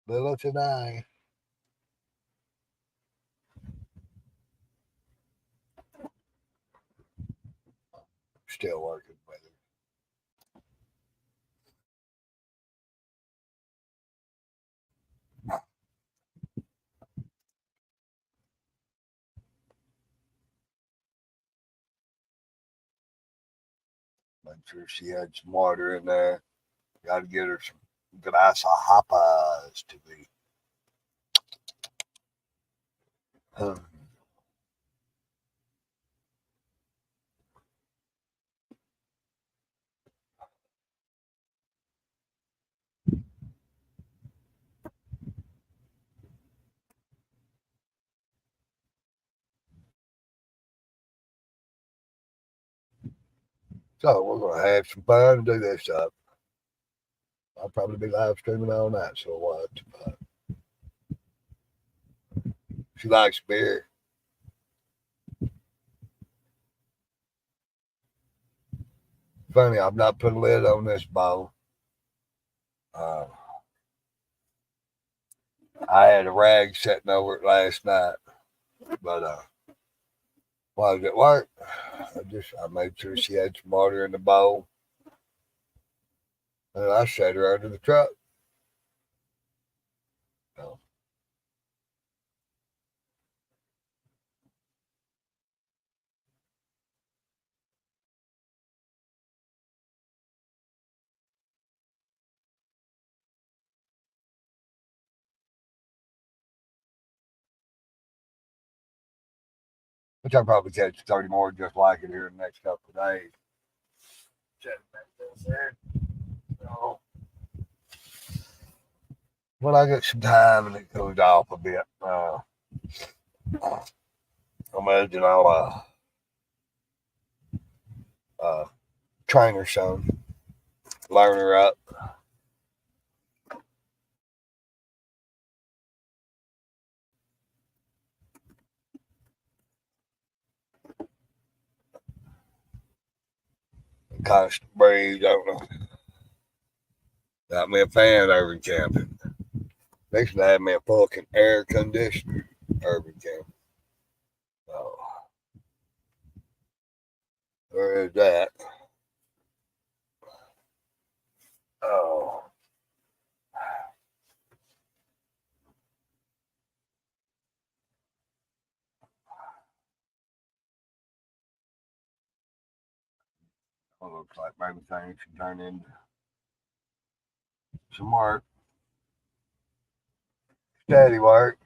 Lilith and I still working with her. Make sure she had some water in there. Got to get her some CASHAPPs to be. So we're gonna have some fun and do this stuff. I'll probably be live streaming all night, so watch. She likes beer. Funny, I've not put a lid on this bottle. I had a rag sitting over it last night, but while I was at work, I made sure she had some water in the bowl, and I set her under the truck. So, which I'll probably catch 30 more just like it here in the next couple of days. So, when I get some time and it cools off a bit, I imagine I'll train her some, learn her up. Constant breeze, I don't know. Got me a fan urban camping. Next to have me a fucking air conditioner urban camping. So, there is that. Oh. Well, looks like maybe things can turn into some work. Steady work.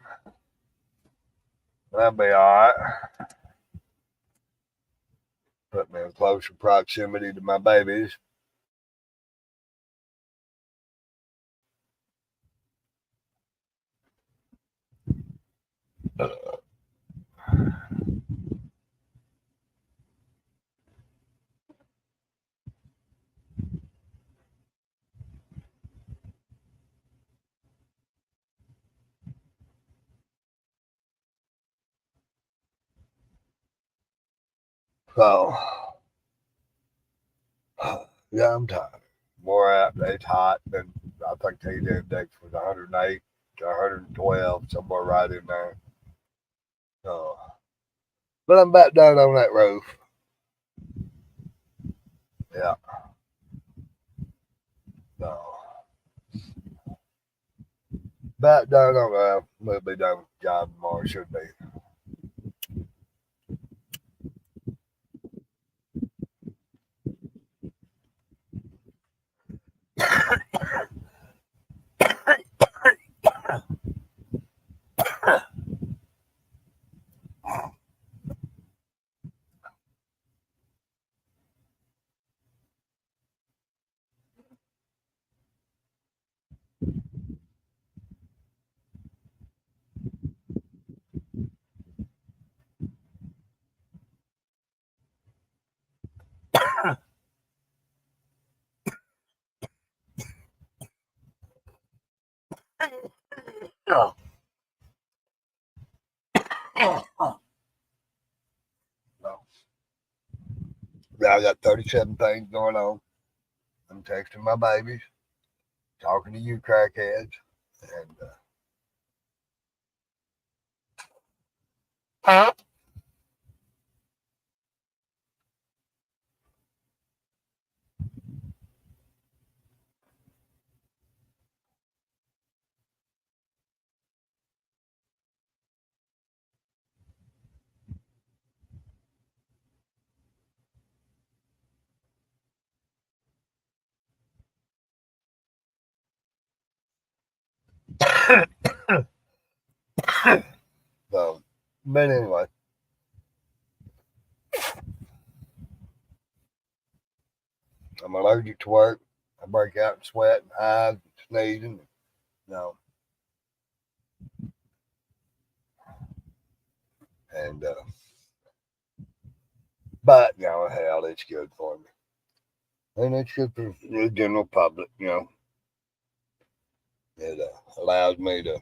That'll be alright. Put me in closer proximity to my babies. So, yeah, I'm tired. More out. It's hot. Than I think the heat index was 108 to 112, somewhere right in there. So, but I'm back down on that roof. Yeah. So, back down on we'll be done with the job tomorrow. Should be. Oh. So, yeah, I got 37 things going on. I'm texting my babies, talking to you crackheads. And so, but anyway, I'm allergic to work. I break out in sweat and hives and sneezing. No, and but hell, it's good for me, and it's good for the general public. It allows me to.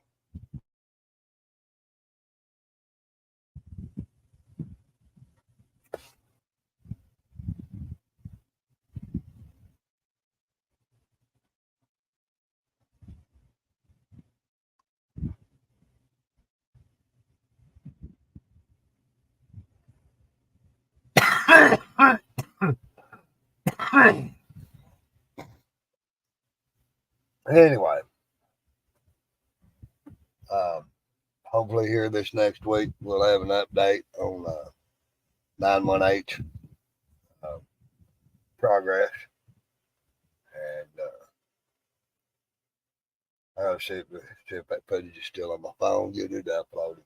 Anyway, um, hopefully here this next week we'll have an update on 918 uh, progress, and I'll see if that footage is still on my phone, get it uploaded.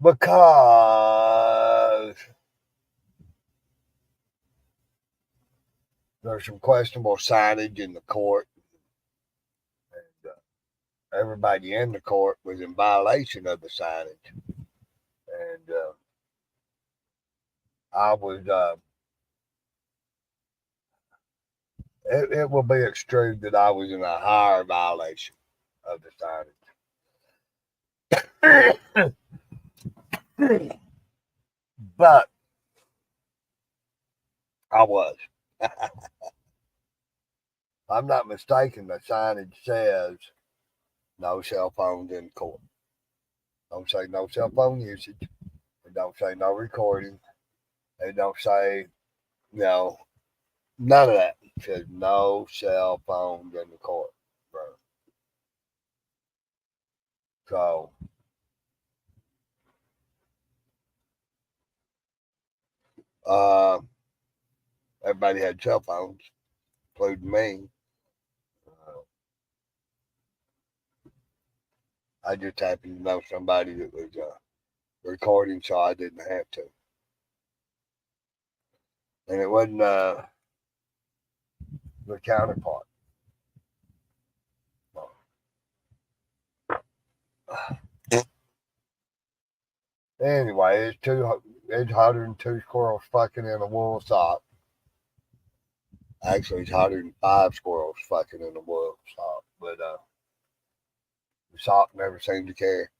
Because there's some questionable signage in the court, and everybody in the court was in violation of the signage. And I was, it will be extruded that I was in a higher violation of the signage. But I was. I'm not mistaken, the signage says no cell phones in court. Don't say no cell phone usage. It don't say no recording. It don't say, none of that. It says no cell phones in the court, bro. So, uh, everybody had cell phones, including me. Uh, I just happened to know somebody that was recording, so I didn't have to. And it wasn't the counterpart. Anyway, it's 102 squirrels fucking in a wool sock. Actually, it's 105 squirrels fucking in a wool sock, but the sock never seemed to care.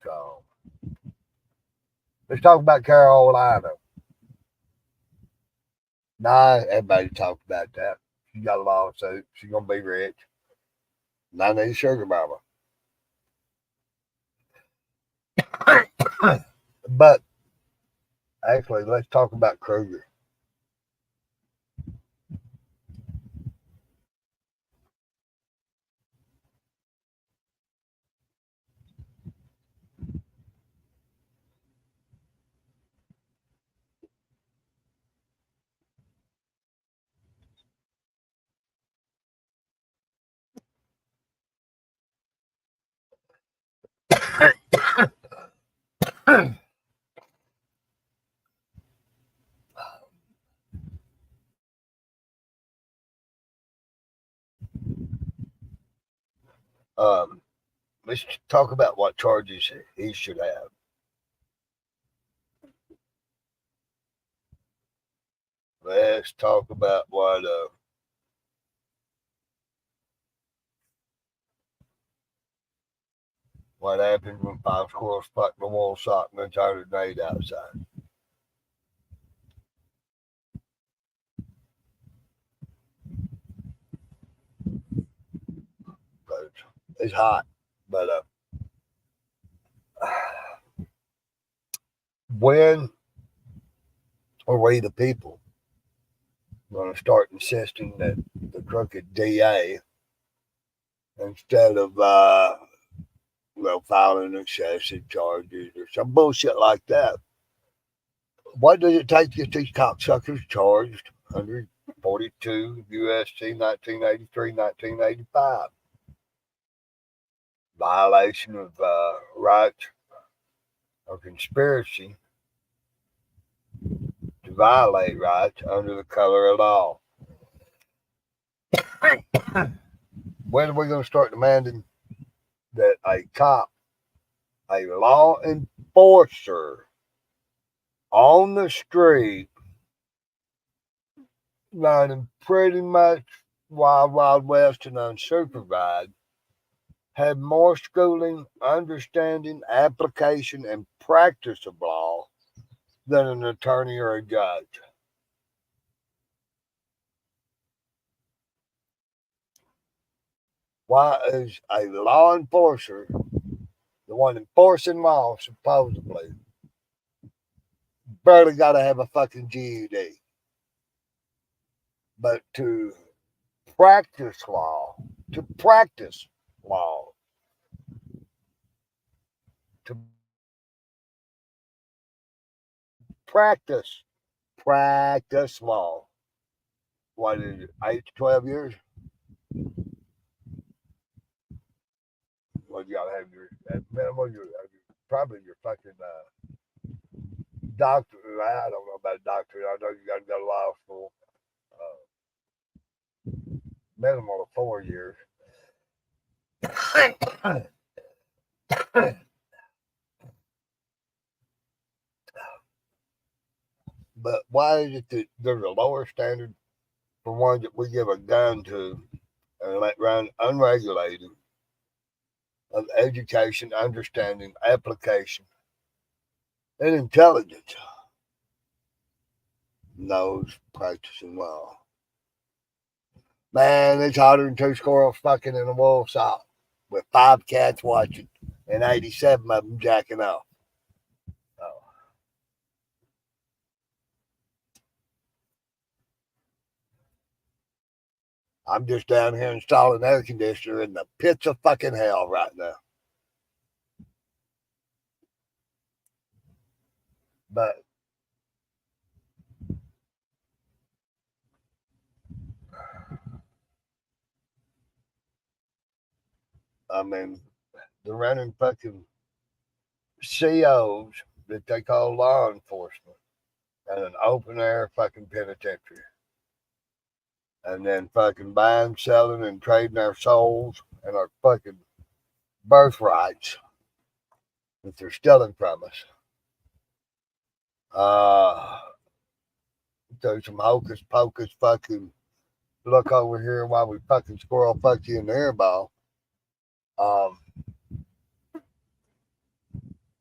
So let's talk about Carolina. Nah, everybody talked about that. She got a lawsuit. She's gonna be rich. Not need sugar mama. But actually, let's talk about Kruger. um, let's talk about what charges he should have. Let's talk about what happened when five squirrels fucked the wool sock and turned a night outside. It's hot, but when are we the people going to start insisting that the crooked DA, instead of filing excessive charges or some bullshit like that, what does it take to get these cocksuckers charged under 42 USC 1983, 1985? Violation of rights or conspiracy to violate rights under the color of law. When are we going to start demanding that a cop, a law enforcer on the street, running pretty much wild, wild west and unsupervised, have more schooling, understanding, application, and practice of law than an attorney or a judge? Why is a law enforcer, the one enforcing law, supposedly, barely got to have a fucking GED? But to practice law, to practice law, to practice law, what is it, 8 to 12 years? Well, you gotta have your, at minimum, probably your fucking doctor. I don't know about a doctor. I know you gotta go to law school. Minimum of 4 years. But why is it that there's a lower standard for ones that we give a gun to and let run unregulated of education, understanding, application, and intelligence? Knows practicing law. Man, it's hotter than two squirrels fucking in a wool sock with 5 cats watching and 87 of them jacking off. Oh. I'm just down here installing air conditioner in the pits of fucking hell right now. But I mean, they're running fucking COs that they call law enforcement and an open air fucking penitentiary. And then fucking buying, selling, and trading our souls and our fucking birthrights that they're stealing from us. Do some hocus pocus fucking look over here while we fucking squirrel fuck you in the airball.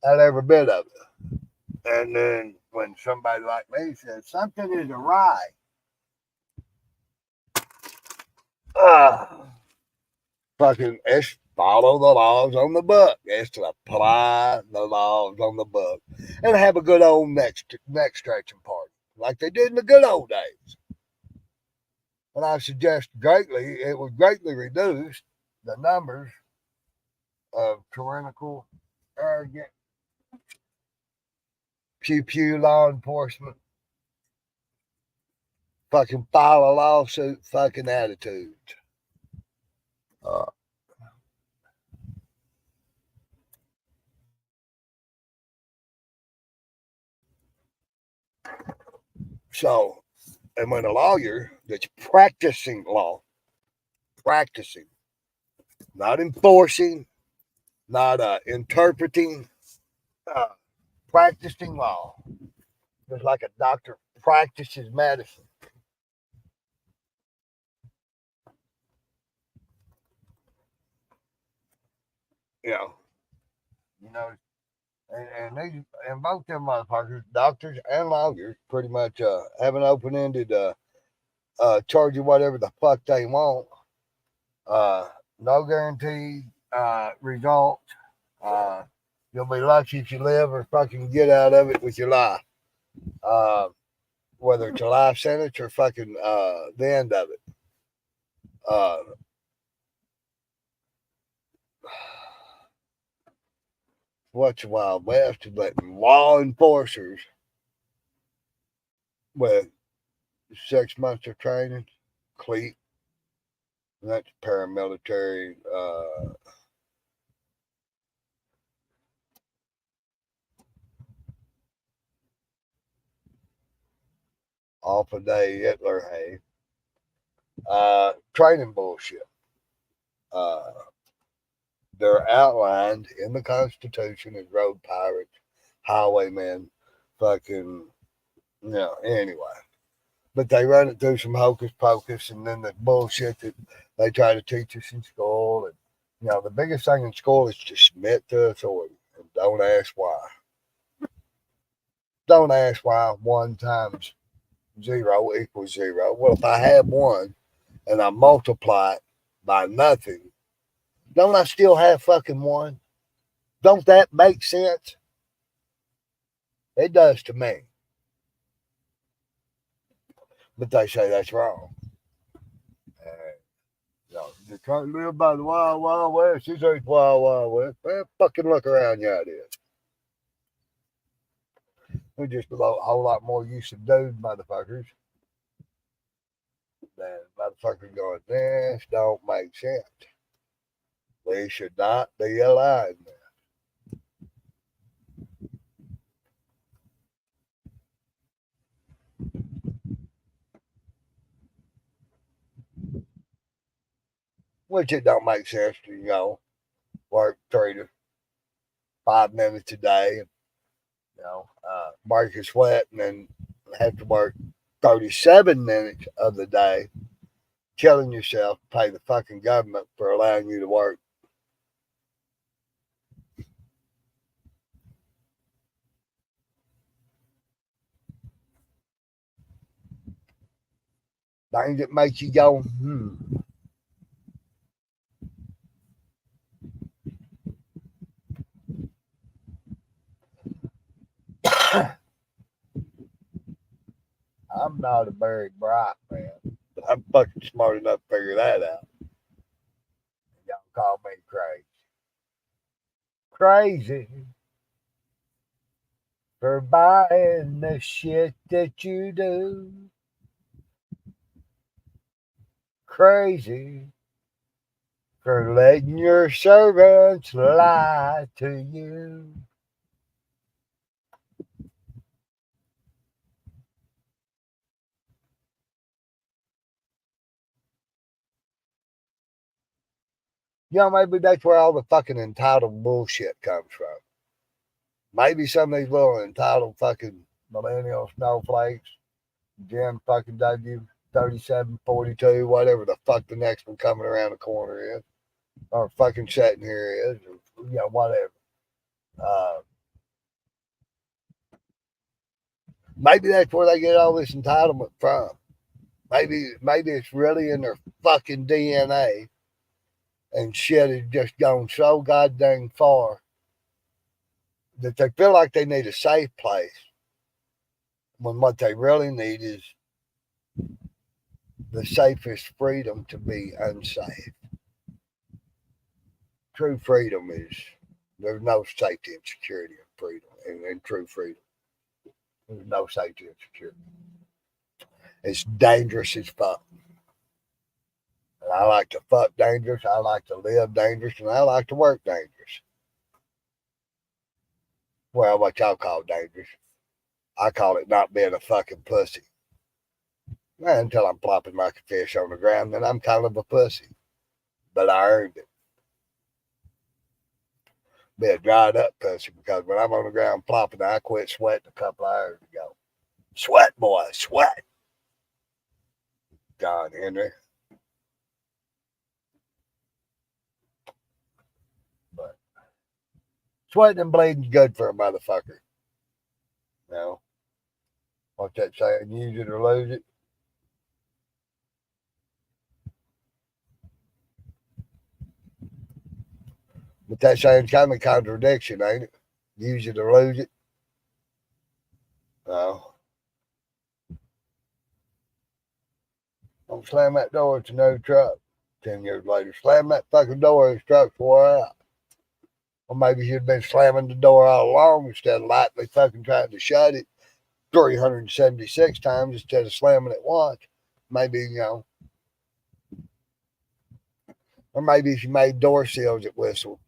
Not every bit of it. And then when somebody like me says something is awry, fucking it's follow the laws on the book. It's to apply the laws on the book and have a good old neck stretching party like they did in the good old days. And I suggest greatly, it would greatly reduce the numbers of tyrannical, arrogant, pew pew law enforcement, fucking file a lawsuit, fucking attitudes. So, and when a lawyer that's practicing law, practicing, not enforcing, not interpreting, uh, practicing law, just like a doctor practices medicine. You know, you know, and both them motherfuckers, doctors and lawyers, pretty much have an open-ended charge you whatever the fuck they want. No guarantee result. Uh, you'll be lucky if you live or fucking get out of it with your life. Uh, whether it's a life sentence or fucking the end of it. Uh, what's the Wild West is letting law enforcers with 6 months of training, CLEAT, and that's paramilitary. Off a day Hitler, hey, training bullshit. Uh, they're outlined in the Constitution as road pirates, highwaymen, fucking, anyway. But they run it through some hocus pocus and then the bullshit that they try to teach us in school. And, the biggest thing in school is to submit to authority and don't ask why. Don't ask why 1 times 0 equals 0. Well, if I have 1 and I multiply it by nothing, don't I still have fucking 1? Don't that make sense? It does to me. But they say that's wrong. You can't live by the Wild Wild West. This ain't Wild Wild West. Man, fucking look around you out here. We're just a whole lot more used to dude motherfuckers than motherfuckers going, this don't make sense. We should not be alive now. Which it don't make sense to, work 3 to 5 minutes a day and, break your sweat and then have to work 37 minutes of the day killing yourself to pay the fucking government for allowing you to work. Things that make you go, I'm not a very bright man, but I'm fucking smart enough to figure that out. Y'all call me crazy. Crazy for buying the shit that you do. Crazy for letting your servants lie to you. Maybe that's where all the fucking entitled bullshit comes from. Maybe some of these little entitled fucking millennial snowflakes, Jim fucking W 3742, whatever the fuck the next one coming around the corner is, or fucking sitting here is, or, whatever. Maybe that's where they get all this entitlement from. Maybe it's really in their fucking DNA, and shit has just gone so goddamn far that they feel like they need a safe place when what they really need is the safest freedom to be unsafe. True freedom is there's no safety and security in freedom and true freedom. There's no safety and security. It's dangerous as fuck. And I like to fuck dangerous, I like to live dangerous, and I like to work dangerous. Well, what y'all call dangerous. I call it not being a fucking pussy. Well, until I'm plopping my fish on the ground, then I'm kind of a pussy. But I earned it. Be a dried up pussy because when I'm on the ground plopping, I quit sweating a couple hours ago. Sweat, boy, sweat. John Henry. But sweating and bleeding's good for a motherfucker. What's that saying? Use it or lose it. But that sounds kind of contradiction, ain't it? Use it or lose it. No. Don't slam that door. It's another truck. 10 years later, slam that fucking door. His truck's wore out. Or maybe you'd been slamming the door all along instead of lightly fucking trying to shut it 376 times instead of slamming it once. Maybe, or maybe if you made door seals that whistle,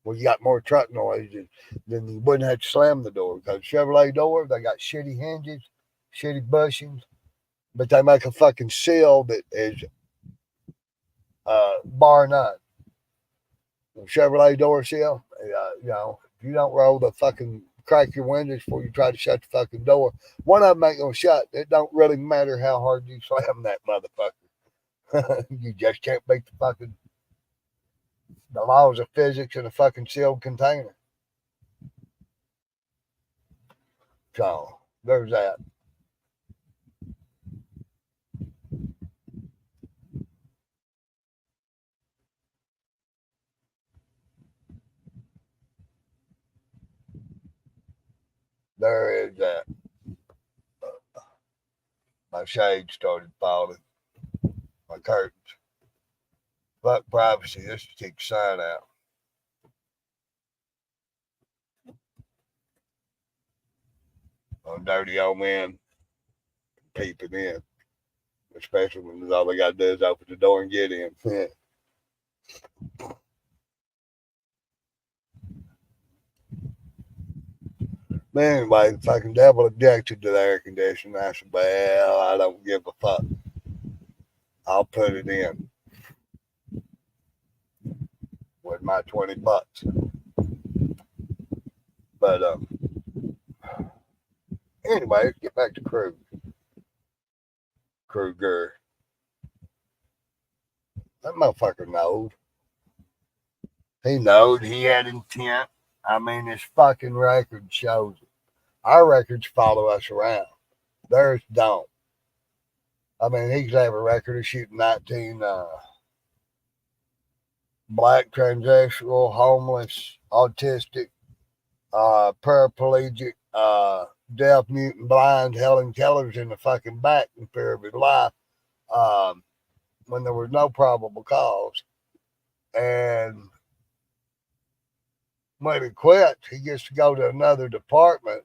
well, you got more truck noise, then you wouldn't have to slam the door. Because Chevrolet doors, they got shitty hinges, shitty bushings, but they make a fucking seal that is bar none. Chevrolet door seal, if you don't roll the fucking crack your windows before you try to shut the fucking door, one of them ain't gonna shut. It don't really matter how hard you slam that motherfucker. You just can't beat the laws of physics in a fucking sealed container. So there's that. There is that. My shades started falling. My curtains. Fuck privacy. Let's take the sign out. Dirty old men peeping in. Especially when all they got to do is open the door and get in. But anyway, the fucking devil objected to the air conditioning. I said, well, I don't give a fuck. I'll put it in with my $20. But anyway, let's get back to Kruger. That motherfucker knowed. He knowed. He had intent. I mean, his fucking record shows it. Our records follow us around. Theirs don't. I mean, he could have a record of shooting 19 black, transsexual, homeless, autistic, paraplegic, deaf, mute, and blind Helen Kellers in the fucking back in fear of his life when there was no probable cause. And when he quits, he gets to go to another department,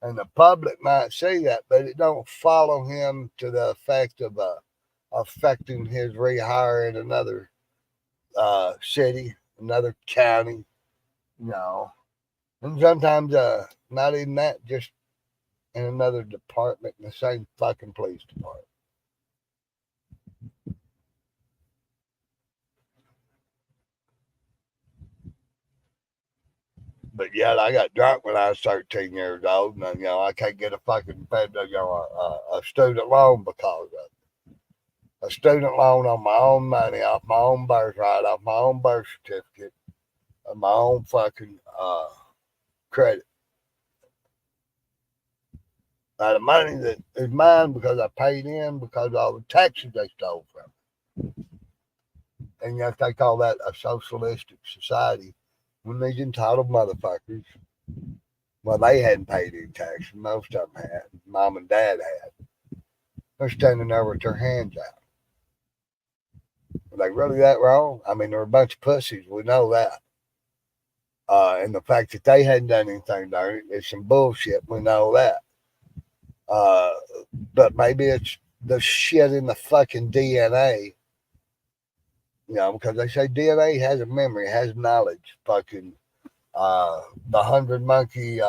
and the public might see that, but it don't follow him to the effect of affecting his rehire in another city, another county, and sometimes not even that, just in another department in the same fucking police department. But yet I got drunk when I was 13 years old, and I can't get a fucking a student loan because of it. A student loan on my own money, off my own birthright, off my own birth certificate, of my own fucking credit. Now the money that is mine because I paid in because of all the taxes they stole from me. And yet they call that a socialistic society when these entitled motherfuckers, well, they hadn't paid any taxes. Most of them had. Mom and dad had. They're standing there with their hands out. Are they really that wrong? I mean, they're a bunch of pussies. We know that. And the fact that they hadn't done anything dirty is some bullshit. We know that. Uh, but maybe it's the shit in the fucking DNA. Because they say DNA has a memory, has knowledge. Fucking the 100 monkey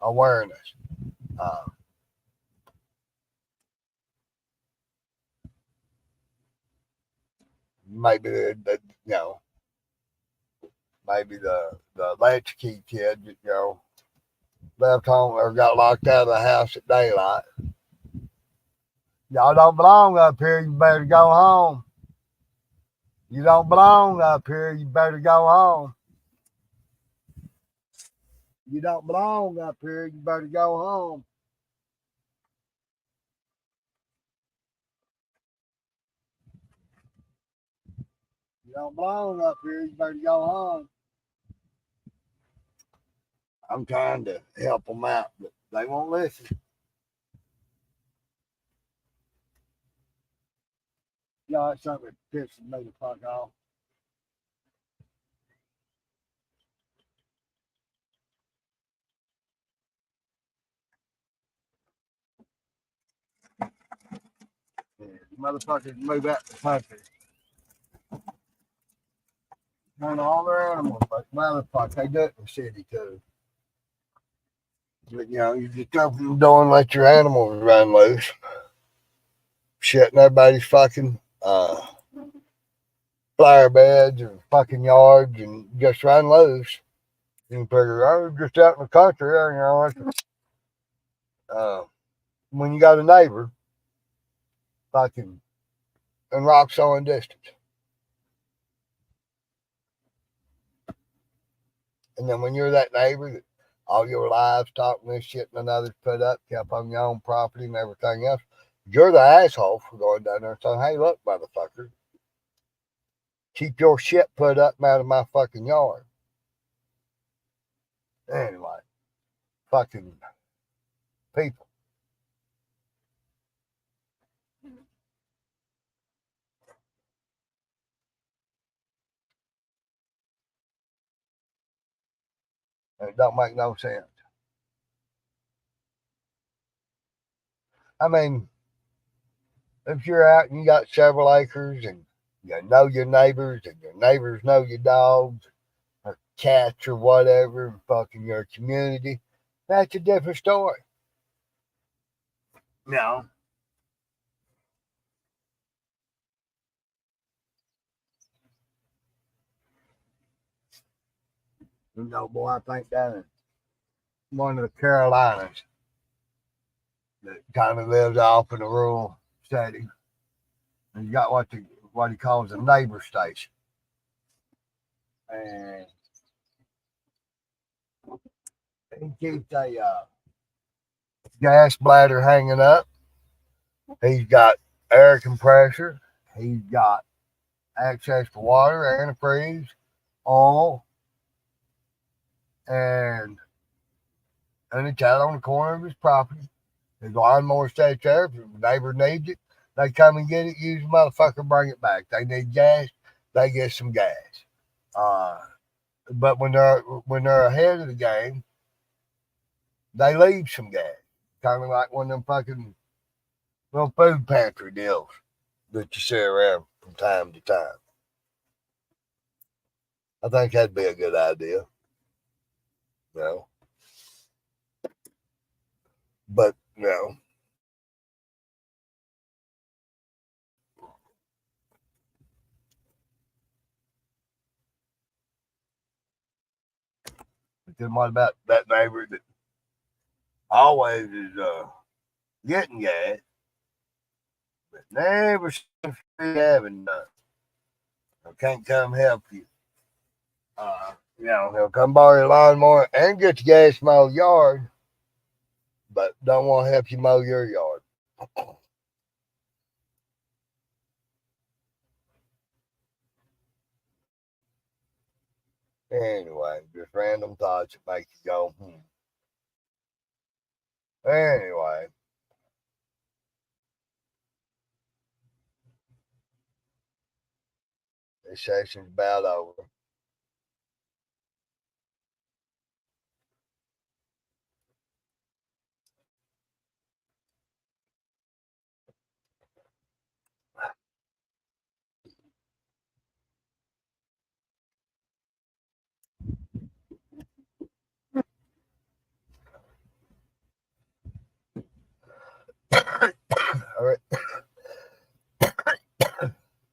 awareness. Uh, maybe maybe the latchkey kid, left home or got locked out of the house at daylight. Y'all don't belong up here. You better go home. You don't belong up here. You better go home. You don't belong up here. You better go home. You don't belong up here. You better go home. I'm trying to help them out, but they won't listen. Y'all, it's something that pisses me the fuck off. Yeah, motherfuckers move out the country. Turn all their animals, but motherfuckers, they do it in the city too. But, you just open the door and let your animals run loose. Shitting everybody's fucking flower beds or fucking yards and just run loose. You can figure, oh, just out in the country, when you got a neighbor, fucking, and rocks on distance. And then when you're that neighbor that all your livestock and this shit and another's put up, kept on your own property and everything else, you're the asshole for going down there and saying, hey, look, motherfucker, keep your shit put up out of my fucking yard. Anyway, fucking people. And it don't make no sense. I mean, if you're out and you got several acres and you know your neighbors and your neighbors know your dogs or cats or whatever, and fucking your community, that's a different story. No. Boy, I think down in one of the Carolinas that kind of lives off in a rural setting. And you got what he calls a neighbor station. And he keeps a gas bladder hanging up. He's got air compressor. He's got access to water, antifreeze, oil, and it's out on the corner of his property. His lawnmower stays there. If the neighbor needs it, they come and get it, use the motherfucker, bring it back. They need gas, they get some gas. Uh, but when they're ahead of the game, they leave some gas. Kind of like one of them fucking little food pantry deals that you see around from time to time. I think that'd be a good idea, you know. But then what about that neighbor that always is getting gas, but never seems to be having none? Or can't come help you. He'll come borrow your lawnmower and get your gas mow yard, but don't want to help you mow your yard. Anyway, just random thoughts that make you go, hmm. Anyway, this session's about over. All right,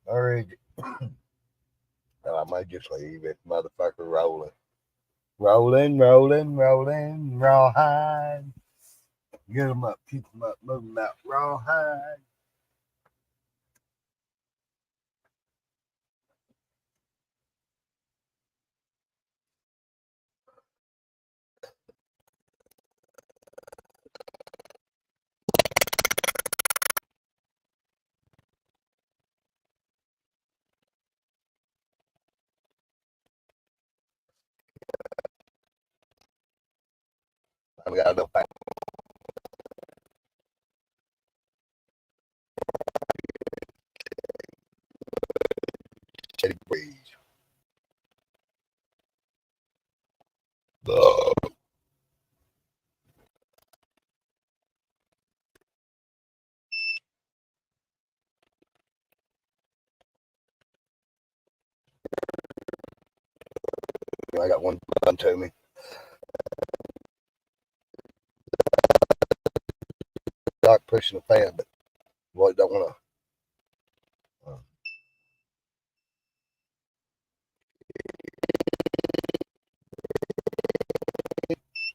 all right. I might just leave it, motherfucker, rolling. Rolling, rolling, rolling, rawhide. Get them up, keep them up, move them out, rawhide. I got enough degrees. I got one done to me. Like pushing the fan, but boy, don't want to.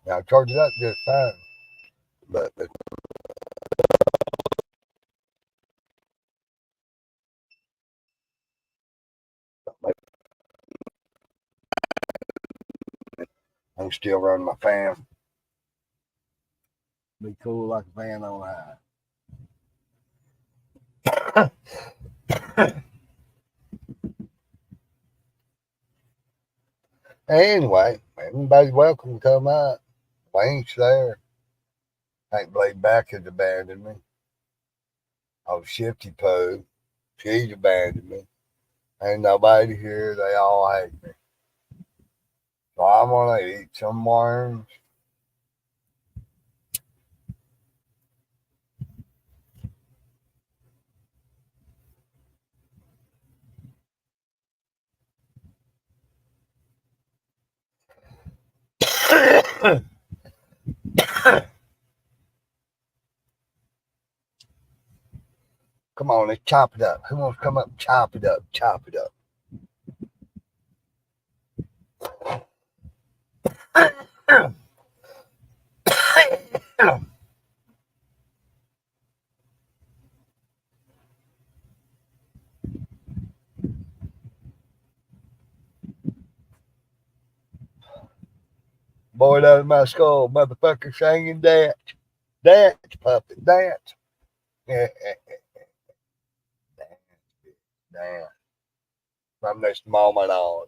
Now charge it up just fine, but I'm still running my fan. Be cool like a fan on high. Anyway, everybody's welcome to come out. Wayne's there. Hank Blade back has abandoned me. Oh, Shifty Poo. She's abandoned me. Ain't nobody here. They all hate me. So I'm going to eat some worms. Come on, let's chop it up. Who wants to come up and chop it up? Chop it up. Boy, out of my skull, motherfucker singing dance. Dance, puppet, dance. Dance. Dance. From this moment on.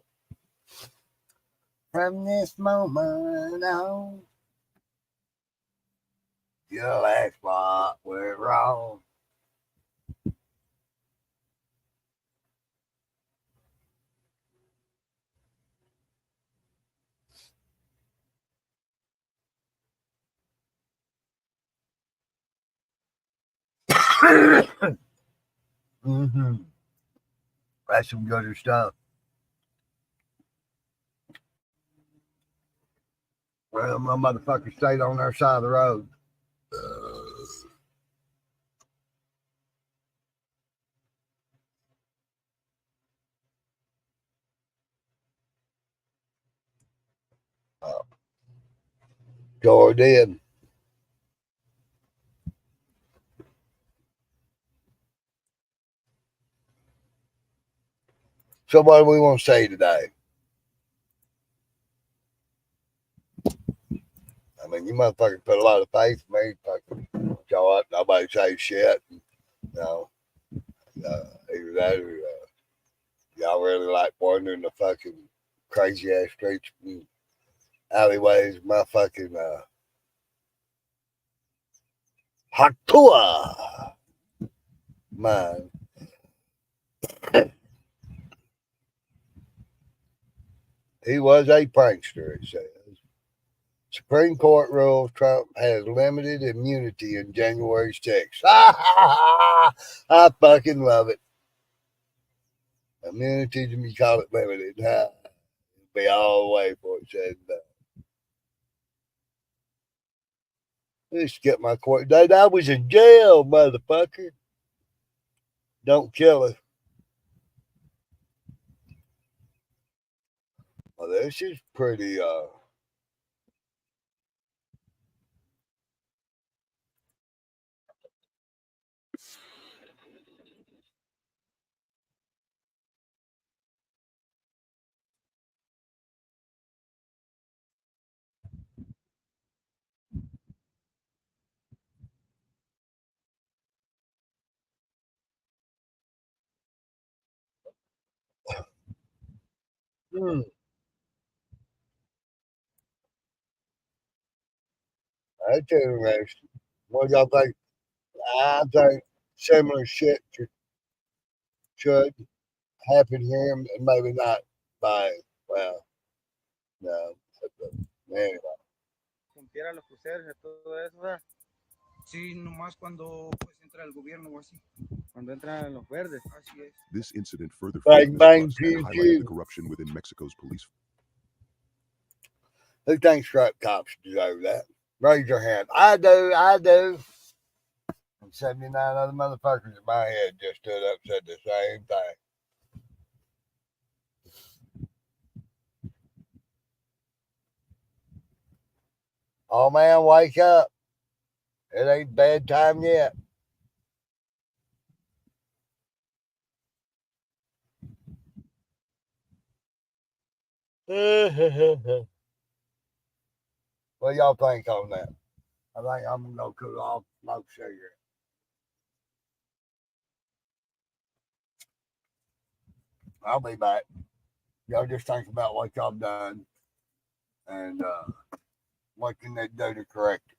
From this moment on. You'll ask what we're wrong. Mm-hmm. That's some good stuff. Well, my motherfucker stayed on their side of the road. Sure did. So what do we want to say today? I mean, you motherfuckers put a lot of faith in me. Fucking show up, nobody say shit. You know, either that or y'all really like wandering the fucking crazy ass streets and alleyways. My fucking Hatua, man. He was a prankster, it says. Supreme Court rules Trump has limited immunity in January 6th. I fucking love it. Immunity, to me, call it limited. It'll be all the way for it said that. Let's get my court date. I was in jail, motherfucker. Don't kill us. Well, this is pretty hmm. That's interesting. What y'all think? I think similar shit should happen here, and maybe not by, well, no. Anyway. Cumpliera los cruceros y todo eso, ¿verdad? Sí, nomás cuando pues entra el gobierno o así. Cuando entran los verdes. Así es. This incident further Bang, fueled bang, mistrust and pew, highlighted the pew. corruption within Mexico's police. Who thinks corrupt cops deserve that? Raise your hand. I do. I do. And 79 other motherfuckers in my head just stood up and said the same thing. Oh man, wake up. It ain't bedtime yet. What y'all think on that? I think I'm gonna go cool off, smoke a cigarette. I'll be back. Y'all just think about what y'all done and what can they do to correct it.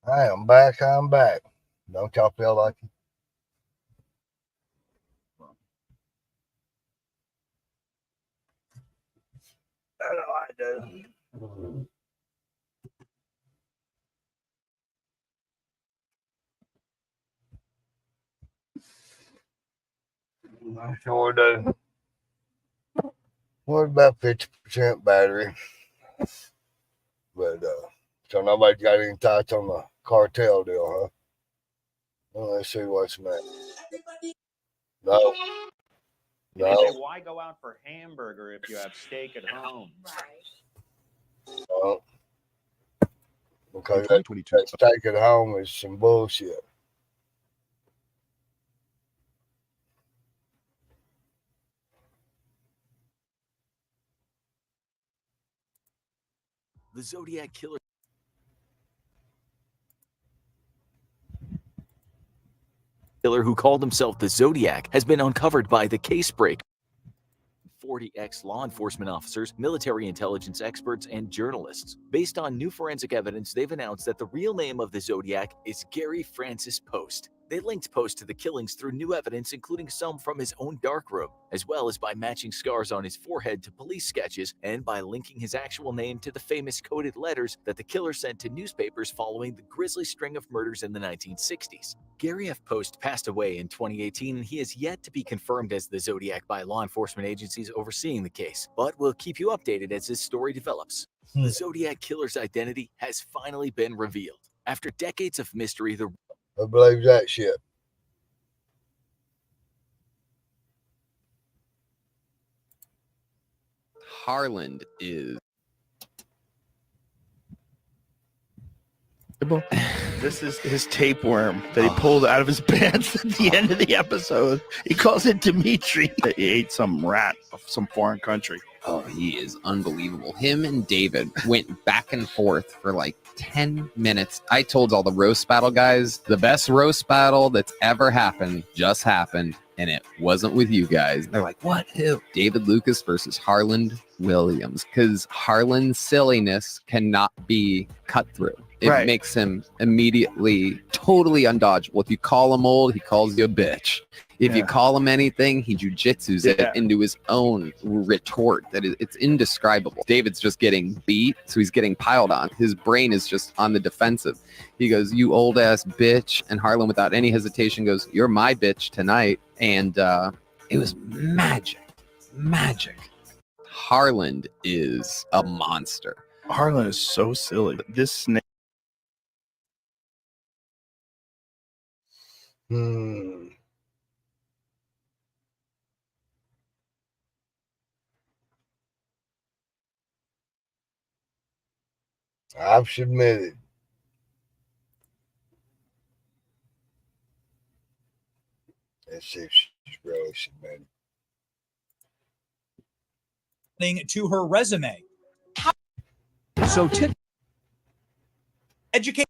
Hey, I'm back. I'm back. Don't y'all feel like it? I know I do. I sure do. What about 50% battery? But so nobody got any thoughts on the cartel deal, huh? Well, let's see what's next. No. They No. say, why go out for hamburger if you have steak at home? No. Because In 2022, that steak at home is some bullshit. The Zodiac Killer who called himself the Zodiac has been uncovered by the Casebreaker. 40 ex-law enforcement officers, military intelligence experts, and journalists. Based on new forensic evidence, they've announced that the real name of the Zodiac is Gary Francis Post. They linked Post to the killings through new evidence, including some from his own darkroom, as well as by matching scars on his forehead to police sketches and by linking his actual name to the famous coded letters that the killer sent to newspapers following the grisly string of murders in the 1960s. Gary F. Post passed away in 2018, and he is yet to be confirmed as the Zodiac by law enforcement agencies overseeing the case, but we'll keep you updated as this story develops. The Zodiac killer's identity has finally been revealed. After decades of mystery, the I believe that shit. Harland is. This is his tapeworm that he pulled out of his pants at the end of the episode. He calls it Dimitri. He ate some rat of some foreign country. Oh, he is unbelievable. Him and David went back and forth for like 10 minutes. I told all the roast battle guys, the best roast battle that's ever happened just happened, and it wasn't with you guys. They're like, what? Who? David Lucas versus Harland Williams, because Harland's silliness cannot be cut through. It makes him immediately totally undodgeable. If you call him old, he calls you a bitch. If you call him anything, he jujitsus it into his own retort. It's indescribable. David's just getting beat, so he's getting piled on. His brain is just on the defensive. He goes, you old ass bitch. And Harlan, without any hesitation, goes, you're my bitch tonight. And it was magic. Magic. Harland is a monster. Harlan is so silly. This snake. I've submitted. Let's see if she's really submitted. To her resume. So educated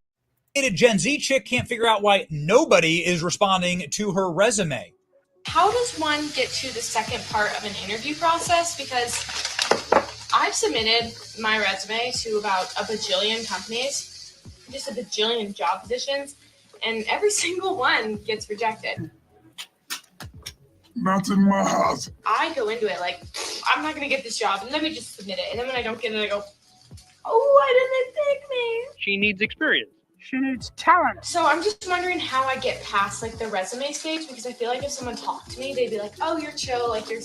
Gen Z chick can't figure out why nobody is responding to her resume. How does one get to the second part of an interview process? Because I've submitted my resume to about a bajillion companies, just a bajillion job positions, and every single one gets rejected. Not in my house. I go into it like, I'm not going to get this job, and let me just submit it. And then when I don't get it, I go, oh, why didn't they pick me? She needs experience. She needs talent. So I'm just wondering how I get past like the resume stage, because I feel like if someone talked to me, they'd be like, oh, you're chill, like you're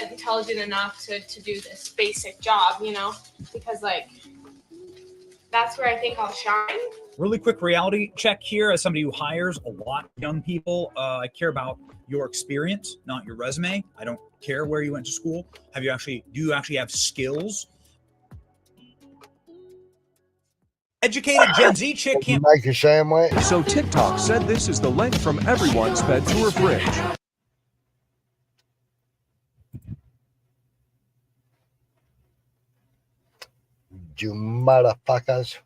intelligent enough to do this basic job, you know? Because like, that's where I think I'll shine. Really quick reality check here. As somebody who hires a lot of young people, I care about your experience, not your resume. I don't care where you went to school. Do you actually have skills? Educated Gen Z chick can't make a sandwich. So TikTok said this is the length from everyone's bed to her fridge. You motherfuckers.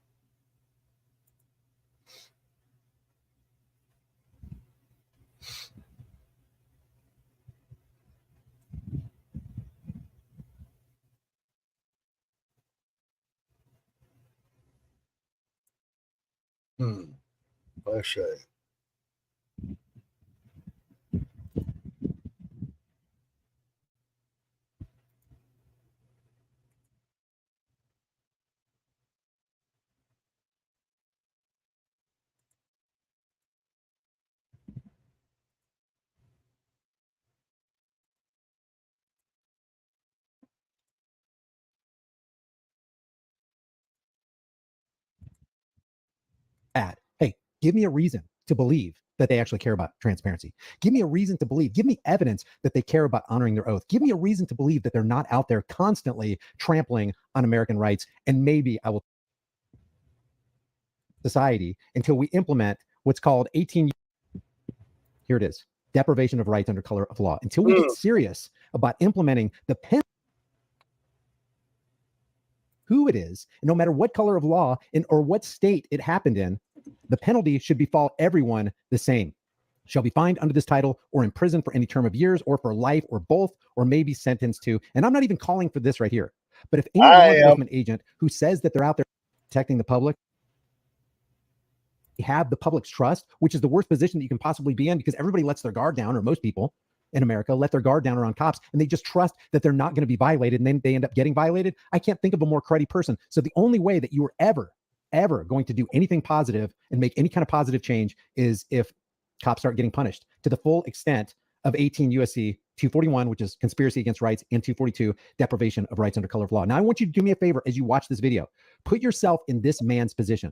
Let's see. Hey, give me a reason to believe that they actually care about transparency. Give me a reason to believe, give me evidence that they care about honoring their oath. Give me a reason to believe that they're not out there constantly trampling on American rights. And maybe I will society until we implement what's called 18. Here it is. Deprivation of rights under color of law. Until we get serious about implementing the pen, who it is, and no matter what color of law or what state it happened in, the penalty should befall everyone the same. Shall be fined under this title or imprisoned for any term of years or for life or both, or may be sentenced to, and I'm not even calling for this right here, but if any law enforcement agent who says that they're out there protecting the public, have the public's trust, which is the worst position that you can possibly be in, because everybody lets their guard down, or most people in America let their guard down around cops, and they just trust that they're not going to be violated, and then they end up getting violated. I can't think of a more cruddy person. So the only way that you are ever going to do anything positive and make any kind of positive change is if cops start getting punished to the full extent of 18 USC 241, which is conspiracy against rights, and 242, deprivation of rights under color of law. Now, I want you to do me a favor as you watch this video. Put yourself in this man's position,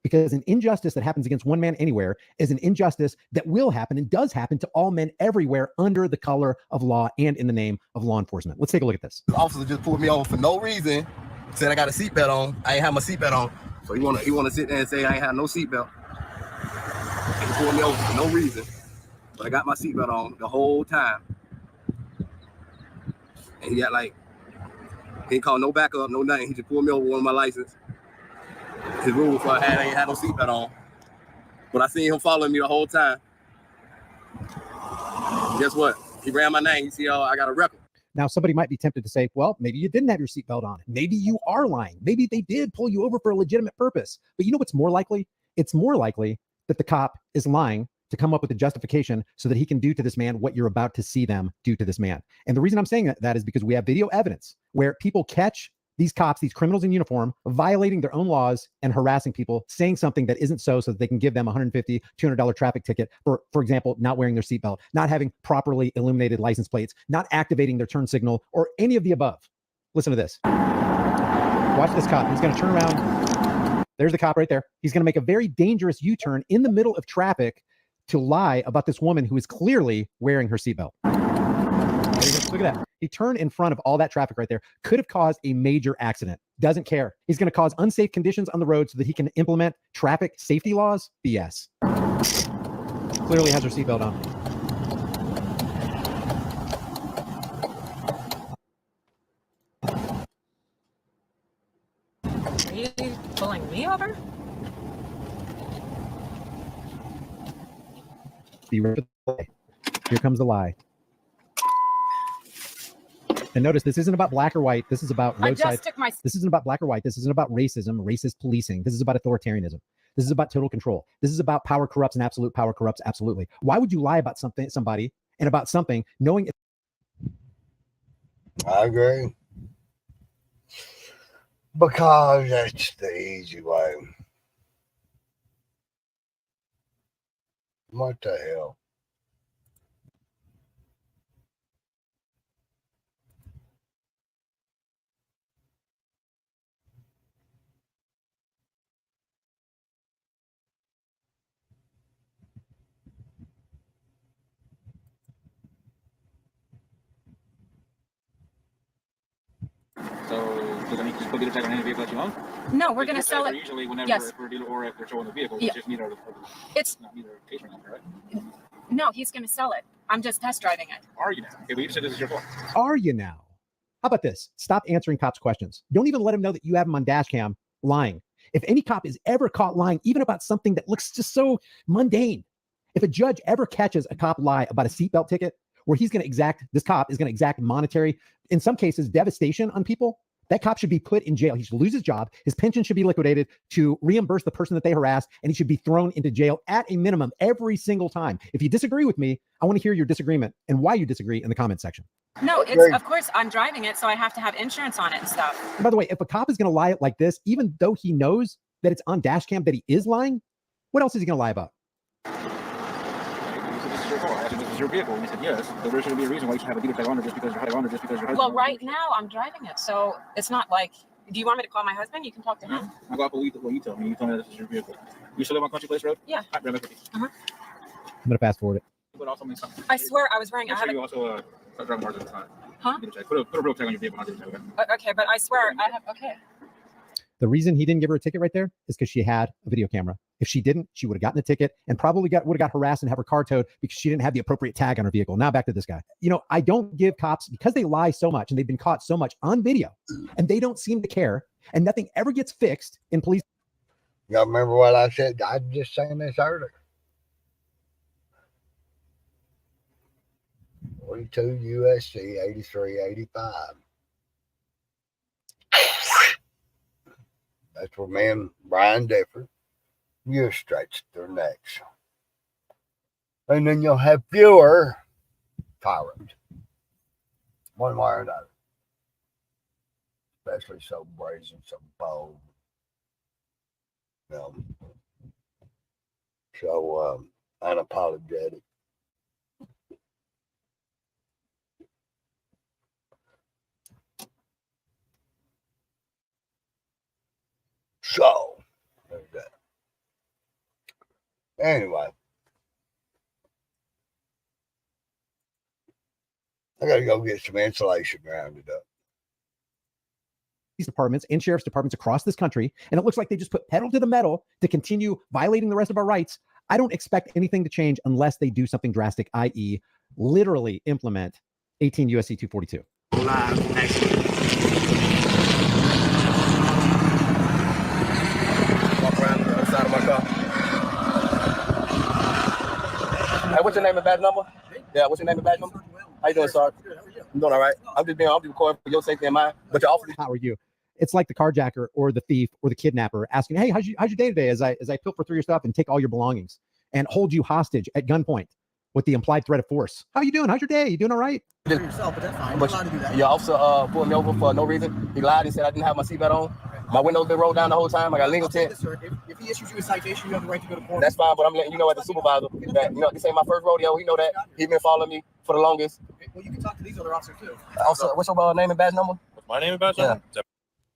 because an injustice that happens against one man anywhere is an injustice that will happen and does happen to all men everywhere under the color of law and in the name of law enforcement. Let's take a look at this. The officer just pulled me over for no reason, said I got a seatbelt on. I ain't have my seatbelt on. So he wanna sit there and say I ain't have no seatbelt. He pulled me over for no reason. But I got my seatbelt on the whole time. And he got like, he ain't called no backup, no nothing. He just pulled me over one of my license. His rule for I ain't had no seatbelt on. But I seen him following me the whole time. Guess what? He ran my name. He see, I got a record. Now, somebody might be tempted to say, well, maybe you didn't have your seatbelt on. Maybe you are lying. Maybe they did pull you over for a legitimate purpose. But you know what's more likely? It's more likely that the cop is lying to come up with a justification so that he can do to this man what you're about to see them do to this man. And the reason I'm saying that is because we have video evidence where people catch these cops, these criminals in uniform, violating their own laws and harassing people, saying something that isn't so that they can give them $150, $200 traffic ticket for example, not wearing their seatbelt, not having properly illuminated license plates, not activating their turn signal, or any of the above. Listen to this. Watch this cop. He's going to turn around. There's the cop right there. He's going to make a very dangerous U-turn in the middle of traffic to lie about this woman who is clearly wearing her seatbelt. Look at that. He turned in front of all that traffic right there. Could have caused a major accident. Doesn't care. He's going to cause unsafe conditions on the road so that he can implement traffic safety laws. BS. Clearly has her seatbelt on. Are you pulling me over? Be ready for the lie. Here comes the lie. And notice, this isn't about black or white. This is about roadside. This isn't about black or white. This isn't about racism, racist policing. This is about authoritarianism. This is about total control. This is about power corrupts and absolute power corrupts absolutely. Why would you lie about somebody and about something knowing it? I agree. Because that's the easy way. What the hell? So does that mean you just put the tag on any vehicle that you own? No, we're going to sell it. Usually whenever Yes. for a dealer or if they're showing the vehicle, Yeah. it's just neither It's not neither case number, right? no, he's going to sell it. I'm just test driving it. Are you now? Okay, but you said this is your fault. Are you now? How about this? Stop answering cops' questions. Don't even let him know that you have him on dash cam lying. If any cop is ever caught lying, even about something that looks just so mundane, if a judge ever catches a cop lie about a seatbelt ticket, where this cop is going to exact monetary, in some cases, devastation on people, that cop should be put in jail. He should lose his job. His pension should be liquidated to reimburse the person that they harassed, and he should be thrown into jail at a minimum every single time. If you disagree with me, I want to hear your disagreement and why you disagree in the comment section. No, it's of course I'm driving it, so I have to have insurance on it and stuff. And by the way, if a cop is going to lie like this, even though he knows that it's on dash cam that he is lying, what else is he going to lie about? This is your fault. I asked you, this is your vehicle. And you said yes. So there shouldn't be a reason why you should have a dealer tag on it just because you're on it, just because you're Well, right now I'm driving it, so it's not like. Do you want me to call my husband? You can talk to him. I'll go off what you tell me. You tell me this is your vehicle. You still live on Country Place Road? Yeah. All right, bring it with you. I'm going to fast forward it. But also means something. I swear I was wearing. Make sure you also start driving hard at the time. Huh? Put a real tag on your vehicle. Okay, but I swear I have. Okay. The reason he didn't give her a ticket right there is because she had a video camera. If she didn't, she would have gotten a ticket and probably would have got harassed and have her car towed because she didn't have the appropriate tag on her vehicle. Now back to this guy. You know, I don't give cops, because they lie so much and they've been caught so much on video and they don't seem to care and nothing ever gets fixed in police. Y'all remember what I said? I just saying this earlier. 42 USC 8385. That's where me and Brian differed. you stretch their necks. And then you'll have fewer tyrants. One way or another. Especially so brazen, so bold. So unapologetic. So there's that. Anyway, I gotta go get some insulation rounded up. These departments and sheriff's departments across this country, and it looks like they just put pedal to the metal to continue violating the rest of our rights. I don't expect anything to change unless they do something drastic, i.e. literally implement 18 USC 242. Walk around the other side of my car. Hey, what's your name and badge number? Yeah, what's your name and badge number? How you doing, sir? I'm doing all right. I'm just recording for your safety and mine. But you're awfully. How are you? It's like the carjacker or the thief or the kidnapper asking, "Hey, how's your day today?" As I pilfer through your stuff and take all your belongings and hold you hostage at gunpoint with the implied threat of force. How you doing? How's your day? You doing all right? Yourself, but that's fine. But your officer pulled me over for no reason. He lied and said I didn't have my seatbelt on. My windows been rolled down the whole time. I got legal tent. If he issues you a citation, you have the right to go to court. That's fine, but I'm letting you know as a supervisor that this ain't my first rodeo. He know that. He been following me for the longest. Well, you can talk to these other officers too. Officer, what's your name and badge number? My name and badge number?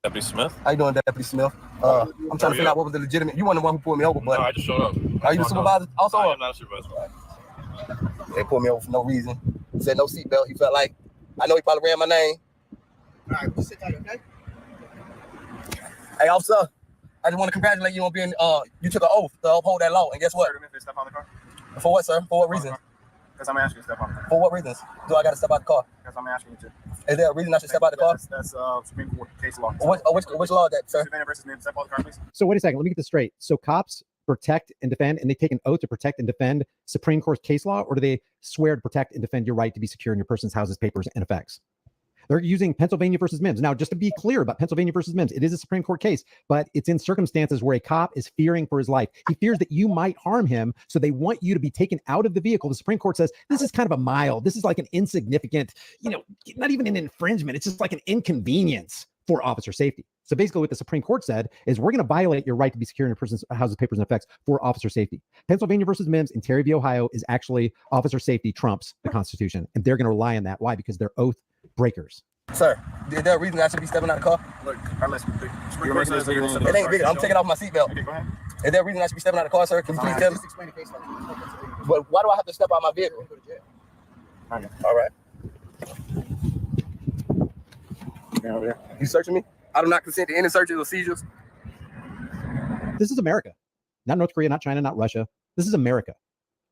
Deputy Smith. How you doing, Deputy Smith? I'm trying to figure out what was the legitimate. You weren't the one who pulled me over, but No, I just showed up. Are you the supervisor also? I am not a supervisor. They pulled me over for no reason. Said no seatbelt. He felt like, I know he probably ran my name. All right, we'll sit tight, okay? Hey, officer, I just want to congratulate you on being, you took an oath to uphold that law. And guess what? Step on the car. For what, sir? For what reason? Because I'm asking you to step on the car. For what reasons do I got to step out the car? Because I'm asking you to. Is there a reason I should step out the car? That's Supreme Court case law. Which law is that, sir? Savannah versus Mim. Step on the car, please. So wait a second. Let me get this straight. So cops protect and defend, and they take an oath to protect and defend Supreme Court case law, or do they swear to protect and defend your right to be secure in your person's houses, papers, and effects? They're using Pennsylvania versus Mims. Now, just to be clear about Pennsylvania versus Mims, it is a Supreme Court case, but it's in circumstances where a cop is fearing for his life. He fears that you might harm him, so they want you to be taken out of the vehicle. The Supreme Court says this is kind of a mild, this is like an insignificant, not even an infringement. It's just like an inconvenience for officer safety. So basically what the Supreme Court said is we're going to violate your right to be secure in your person's houses, papers, and effects for officer safety. Pennsylvania versus Mims in Terry v. Ohio is actually officer safety trumps the Constitution, and they're going to rely on that. Why? Because they're oath breakers. Sir, is there a reason I should be stepping out of the car? Look, unless It ain't big. I'm taking off my seatbelt. Okay, go ahead. Is there a reason I should be stepping out of the car, sir? Can you please tell me? Just explain the case law. But why do I have to step out of my vehicle? All right. You searching me? I do not consent to any searches or seizures. This is America, not North Korea, not China, not Russia. This is America.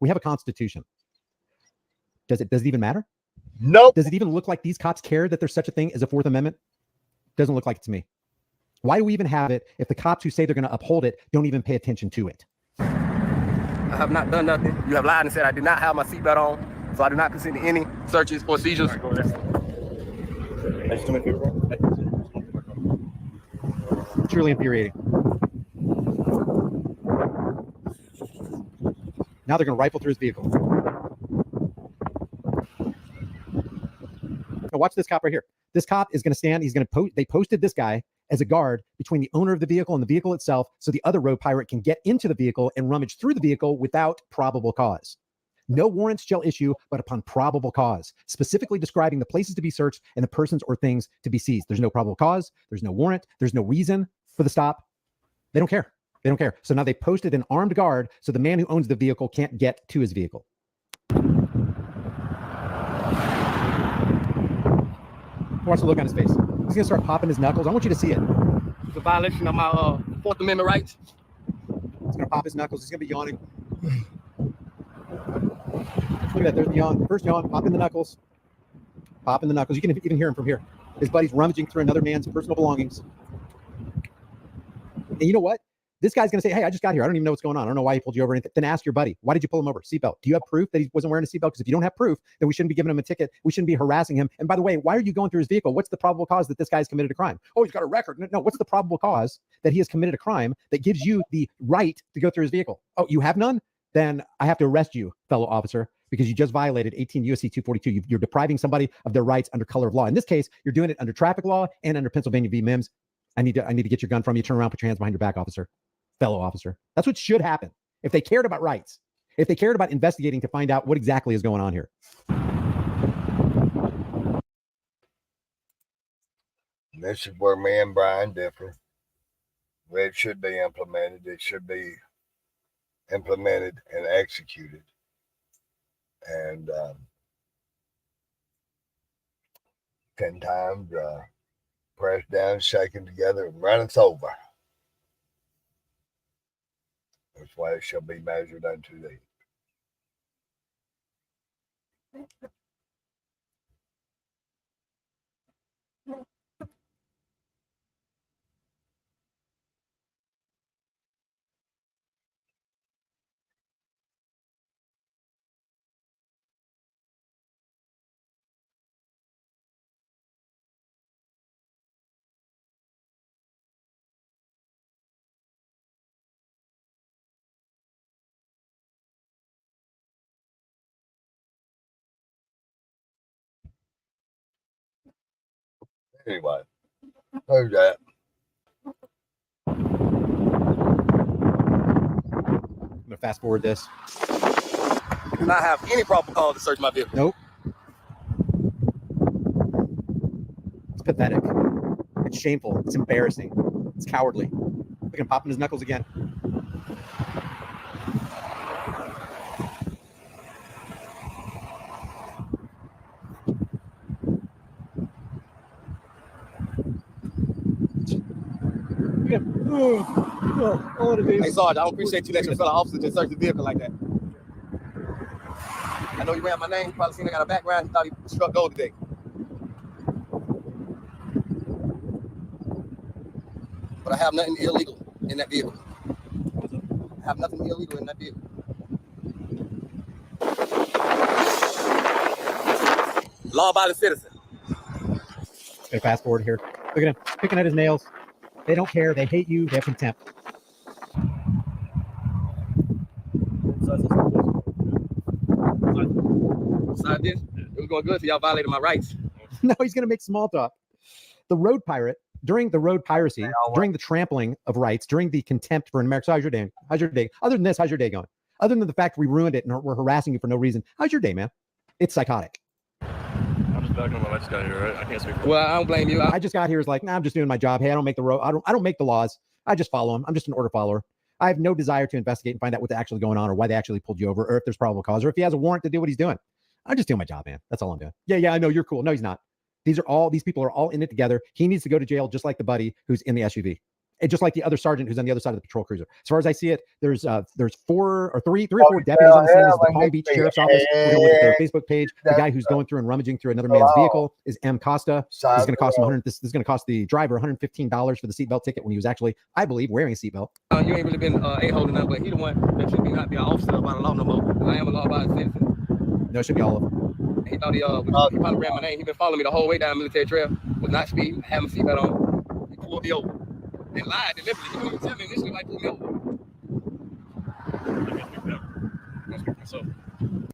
We have a constitution. Does it even matter? Nope. Does it even look like these cops care that there's such a thing as a Fourth Amendment? Doesn't look like it to me. Why do we even have it if the cops who say they're going to uphold it don't even pay attention to it? I have not done nothing. You have lied and said I did not have my seatbelt on, so I do not consent to any searches or seizures. Truly infuriating. Now they're going to rifle through his vehicle. Now watch this cop right here. This cop is going to stand. He's going to they posted this guy as a guard between the owner of the vehicle and the vehicle itself, so the other road pirate can get into the vehicle and rummage through the vehicle without probable cause. No warrants shall issue, but upon probable cause, specifically describing the places to be searched and the persons or things to be seized. There's no probable cause. There's no warrant. There's no reason for the stop. They don't care. They don't care. So now they posted an armed guard so the man who owns the vehicle can't get to his vehicle. Watch the look on his face. He's going to start popping his knuckles. I want you to see it. It's a violation of my Fourth Amendment rights. He's going to pop his knuckles. He's going to be yawning. Look at that. There's the yawn. First yawn. Popping the knuckles. Popping the knuckles. You can even hear him from here. His buddy's rummaging through another man's personal belongings. And you know what? This guy's going to say, hey, I just got here. I don't even know what's going on. I don't know why he pulled you over. Then ask your buddy, why did you pull him over? Seatbelt. Do you have proof that he wasn't wearing a seatbelt? Because if you don't have proof, then we shouldn't be giving him a ticket. We shouldn't be harassing him. And by the way, why are you going through his vehicle? What's the probable cause that this guy's committed a crime? Oh, he's got a record. No, what's the probable cause that he has committed a crime that gives you the right to go through his vehicle? Oh, you have none? Then I have to arrest you, fellow officer, because you just violated 18 U.S.C. 242. You're depriving somebody of their rights under color of law. In this case, you're doing it under traffic law and under Pennsylvania v. Mims. I need to get your gun from you. Turn around, put your hands behind your back, officer. Fellow officer. That's what should happen. If they cared about rights, if they cared about investigating to find out what exactly is going on here. This is where me and Brian differ. It should be implemented. It should be implemented and executed. And 10 times pressed down, shaken together, and runneth over. That's why it shall be measured unto thee. Anyway, who's that? I'm going to fast forward this. I do not have any probable cause to search my vehicle. Nope. It's pathetic. It's shameful. It's embarrassing. It's cowardly. Look at him popping his knuckles again. Hey, Sarge, I don't appreciate you letting your fellow officer just search the vehicle like that. I know you ran my name. You probably seen I got a background. He thought he struck gold today. But I have nothing illegal in that vehicle. I have nothing illegal in that vehicle. Law-abiding citizen. Gonna fast forward here. Look at him picking at his nails. They don't care. They hate you. They have contempt. Besides this, it was going good, so y'all violated my rights. No, he's going to make small talk. The road pirate, during the road piracy, during the trampling of rights, during the contempt for an American. So how's your day? How's your day? Other than this, how's your day going? Other than the fact we ruined it and we're harassing you for no reason, how's your day, man? It's psychotic. I'm just backing on my. I just got here, right? I can't speak for Well, I don't blame you. I just got here is like, nah, I'm just doing my job. Hey, I don't make the road. I don't make the laws. I just follow them. I'm just an order follower. I have no desire to investigate and find out what's actually going on or why they actually pulled you over or if there's probable cause or if he has a warrant to do what he's doing. I'm just doing my job, man. That's all I'm doing. Yeah, I know you're cool. No, he's not. These people are all in it together. He needs to go to jail just like the buddy who's in the SUV. And just like the other sergeant who's on the other side of the patrol cruiser. As far as I see it, there's three or four deputies on the scene. This is the Palm Beach Sheriff's Office. We're going to look at their Facebook page. The guy who's going through and rummaging through another man's vehicle is M. Costa. This is going to cost him this is going to cost the driver $115 for the seatbelt ticket when he was actually, I believe, wearing a seatbelt. You ain't really been a-hole enough, but he the one that should not be an officer by the law no more. I am a law-abiding citizen. No, it should be all of them. He thought he probably ran my name. He been following me the whole way down Military Trail. Was not speeding, had my seatbelt on. He pulled me over. And lied deliberately. He didn't even tell me initially like pulled me over.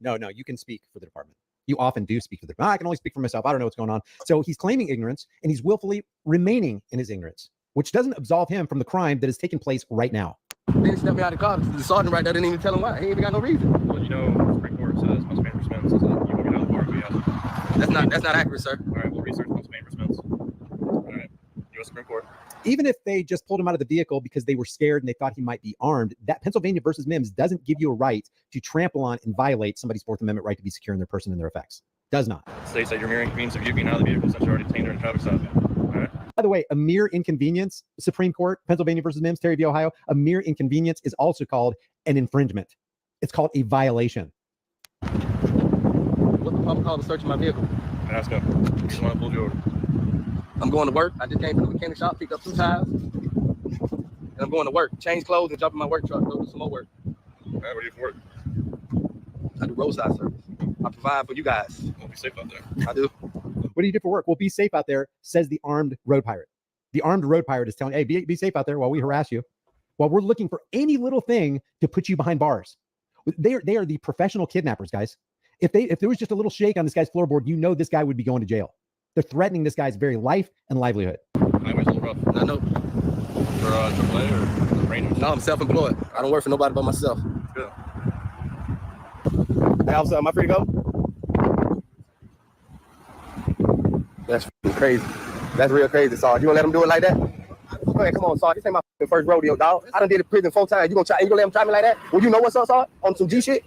No, you can speak for the department. You often do speak for the department. I can only speak for myself. I don't know what's going on. So he's claiming ignorance and he's willfully remaining in his ignorance, which doesn't absolve him from the crime that is taking place right now. Then he stepped me out of the car. The sergeant right there didn't even tell him why. He ain't even got no reason. Well, you know, Supreme Court says most dangerous men says that you won't get out of the car if you have. That's not accurate, sir. All right, we'll research most dangerous men. All right, U.S. Supreme Court. Even if they just pulled him out of the vehicle because they were scared and they thought he might be armed, that Pennsylvania versus Mims doesn't give you a right to trample on and violate somebody's Fourth Amendment right to be secure in their person and their effects. Does not. States that you're mere inconvenience of you getting out of the vehicle since you're already detained during traffic stop. All right. By the way, a mere inconvenience, Supreme Court, Pennsylvania versus Mims, Terry v. Ohio, a mere inconvenience is also called an infringement. It's called a violation. What's the probable cause of searching my vehicle? Ask him. He's the one that pulled you over. I'm going to work. I just came from the mechanic shop, picked up 2 tires. And I'm going to work, change clothes, and jump in my work truck, go do some more work. What do you do for work? I do roadside service. I provide for you guys. Well, be safe out there. I do. What do you do for work? Well, be safe out there, says the armed road pirate. The armed road pirate is telling, hey, be safe out there while we harass you, while we're looking for any little thing to put you behind bars. They are the professional kidnappers, guys. If there was just a little shake on this guy's floorboard, you know this guy would be going to jail. They're threatening this guy's very life and livelihood. Highway's a little rough. I know. For AAA or the Rangers? No, I'm self-employed. I don't work for nobody but myself. Good. Hey, officer, am I free to go? That's crazy. That's real crazy, Sarge. You gonna let him do it like that? Go ahead, come on, Sarge. This ain't my first rodeo, dog. I done did it prison 4 times. You gonna let him try me like that? Well, you know what's up, Sarge? On some G shit?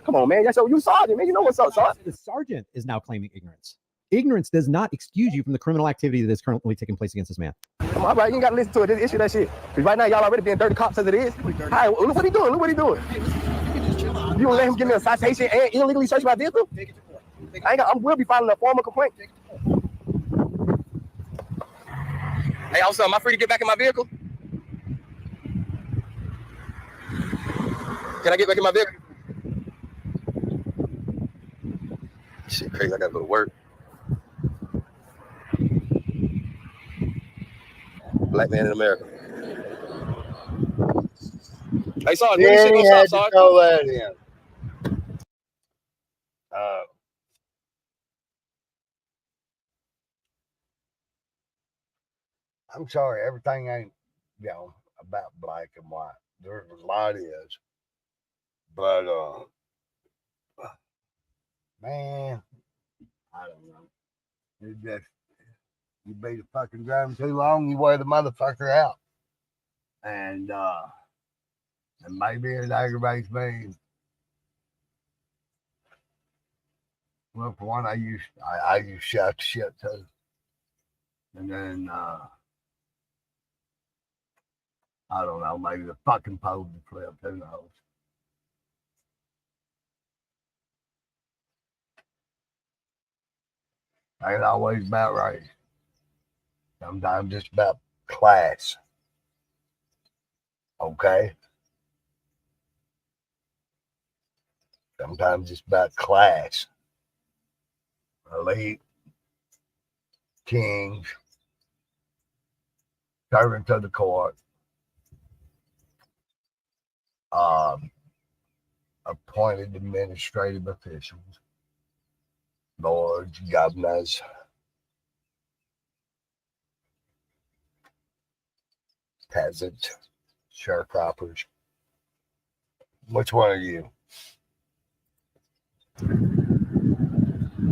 Come on, man. That's you sergeant, man. You know what's up, Sarge. The sergeant is now claiming ignorance. Ignorance does not excuse you from the criminal activity that is currently taking place against this man. Come on, all right, you ain't gotta listen to it. Just issue that shit. Because right now, y'all already being dirty cops as it is. All right, look what he doing. Look what he doing. You gonna let him give me a citation and illegally search my vehicle? I will be filing a formal complaint. Hey, officer, am I free to get back in my vehicle? Can I get back in my vehicle? Shit crazy, I gotta go to work. Black man in America. Hey, Sarge, when this shit gonna stop, Sarge? Throw that in. I'm sorry, everything ain't, about black and white. There's a lot is. But man, I don't know. It just, you beat the fucking drum too long, you wear the motherfucker out. And maybe it aggravates me. Well, for one, I used to shout shit too. And then I don't know, maybe the fucking pole would flip, who knows. Ain't always about race. Sometimes it's about class. Okay? Sometimes it's about class. Elite, kings, servants of the court, appointed administrative officials, lords, governors, peasants, sharecroppers. Which one are you?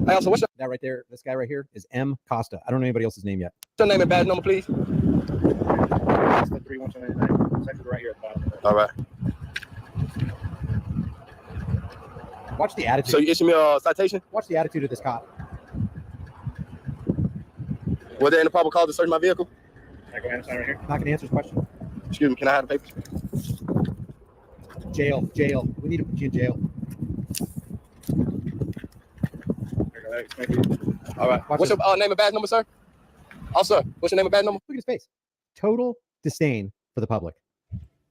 Hey, also, what's that right there? This guy right here is M. Costa. I don't know anybody else's name yet. your name and badge number, please? 31299. Second right here at the bottom. All right. Watch the attitude. So you issue me a citation? Watch the attitude of this cop. Was there any proper cause to search my vehicle? Can I go ahead and sign right here? Not going to answer his question. Excuse me, can I have the papers? Jail. We need to put you in jail. All right. What's your name and badge number, sir? Also, what's your name and badge number? Look at his face. Total disdain for the public.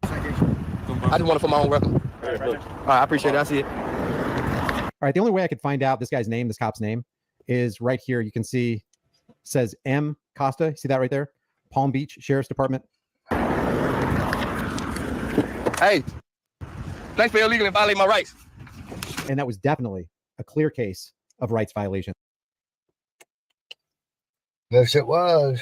I just want it for my own record. All right, I appreciate it. I see it. All right, the only way I could find out this guy's name, this cop's name, is right here. You can see, it says M. Costa. See that right there? Palm Beach Sheriff's Department. Hey, thanks for illegally violating my rights. And that was definitely a clear case of rights violation. Yes, it was.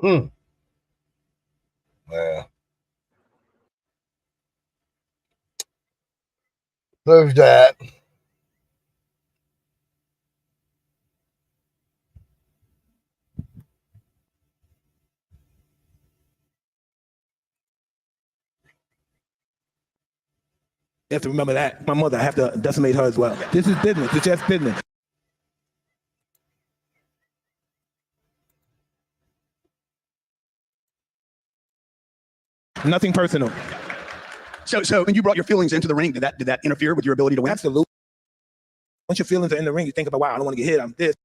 Well, there's that. You have to remember that. My mother, I have to decimate her as well. This is business. It's just business. Nothing personal. So when you brought your feelings into the ring, did that interfere with your ability to win? Absolutely. Once your feelings are in the ring, you think about, wow, I don't want to get hit. I'm this.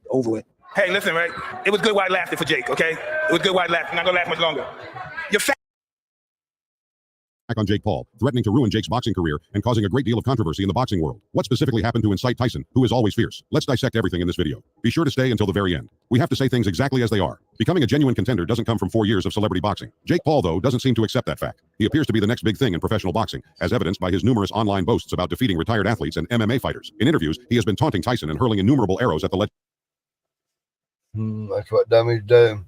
Over with. Hey, listen, right? It was good while it lasted for Jake, okay? It was good while it lasted. Not gonna last much longer. You're fat. Back on Jake Paul, threatening to ruin Jake's boxing career and causing a great deal of controversy in the boxing world. What specifically happened to incite Tyson, who is always fierce? Let's dissect everything in this video. Be sure to stay until the very end. We have to say things exactly as they are. Becoming a genuine contender doesn't come from 4 years of celebrity boxing. Jake Paul, though, doesn't seem to accept that fact. He appears to be the next big thing in professional boxing, as evidenced by his numerous online boasts about defeating retired athletes and MMA fighters. In interviews, he has been taunting Tyson and hurling innumerable arrows at the legend. That's what dummies do.